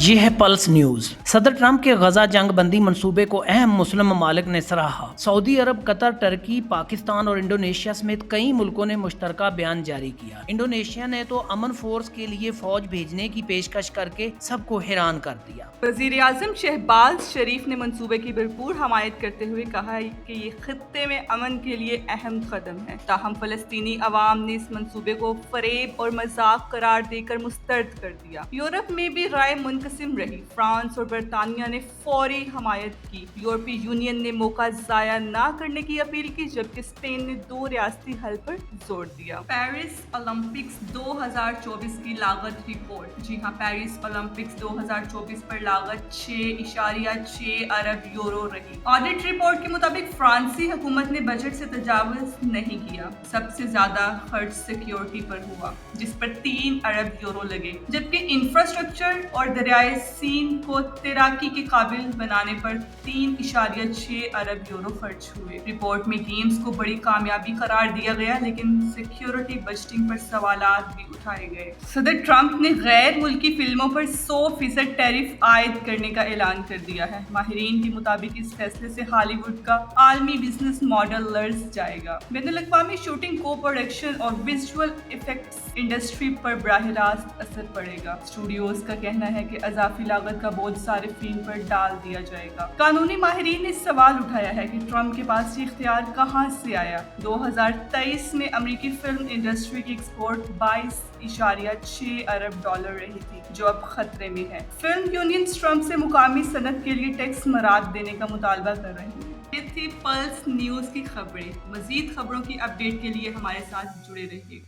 یہ ہے plus news. صدر ٹرمپ کے غزہ جنگ بندی منصوبے کو اہم مسلم ممالک نے سراہا۔ سعودی عرب، قطر، ترکی، پاکستان اور انڈونیشیا سمیت کئی ملکوں نے مشترکہ بیان جاری کیا۔ انڈونیشیا نے تو امن فورس کے لیے فوج بھیجنے کی پیشکش کر کے سب کو حیران کر دیا۔ وزیر اعظم شہباز شریف نے منصوبے کی بھرپور حمایت کرتے ہوئے کہا کہ یہ خطے میں امن کے لیے اہم قدم ہے، تاہم فلسطینی عوام نے اس منصوبے کو فریب اور مذاق قرار دے کر مسترد کر دیا۔ یورپ میں بھی رائے منقسم رہی۔ فرانس اور برطانیہ نے فوری حمایت کی۔ یورپی یونین نے موقع ضائع نہ کرنے کی اپیل کی، جبکہ اسپین نے 2 ریاستی حل پر زور دیا۔ پیرس اولمپکس 2024 کی لاگت رپورٹ۔ جی ہاں، پیرس اولمپکس 2024 پر لاگت 6.6 ارب یورو رہی۔ آڈٹ رپورٹ کے مطابق فرانسی حکومت نے بجٹ سے تجاوز نہیں کیا۔ سب سے زیادہ خرچ سیکیورٹی پر ہوا، جس پر 3 ارب یورو لگے، جبکہ انفراسٹرکچر اور دریائے سین کو تیراکی کے قابل بنانے پر 3.6 ارب یورو خرچ ہوئے۔ رپورٹ میں گیمز کو بڑی کامیابی قرار دیا گیا، لیکن سیکیورٹی بجٹنگ پر سوالات بھی اٹھائے گئے۔ صدر ٹرمپ نے غیر ملکی فلموں پر 100% ٹیرف عائد کرنے کا اعلان کر دیا ہے۔ ماہرین کے مطابق اس فیصلے سے ہالی ووڈ کا عالمی بزنس ماڈل لرز جائے گا۔ بین الاقوامی شوٹنگ، کو پروڈکشن اور ویژول ایفیکٹس انڈسٹری پر براہ راست اثر پڑے گا۔ اسٹوڈیوز کا کہنا ہے کہ اضافی لاگت کا بوجھ صارفین پر ڈال دیا جائے گا۔ قانونی ماہرین نے سوال اٹھایا ہے کہ ٹرمپ کے پاس یہ اختیار کہاں سے آیا۔ 2023 میں امریکی فلم انڈسٹری کی ایکسپورٹ 22.6 ارب ڈالر رہی تھی، جو اب خطرے میں ہے۔ فلم یونینز ٹرمپ سے مقامی صنعت کے لیے ٹیکس مراعات دینے کا مطالبہ کر رہے ہیں۔ یہ تھی پلس نیوز کی خبریں۔ مزید خبروں کی اپڈیٹ کے لیے ہمارے ساتھ جڑے رہیے۔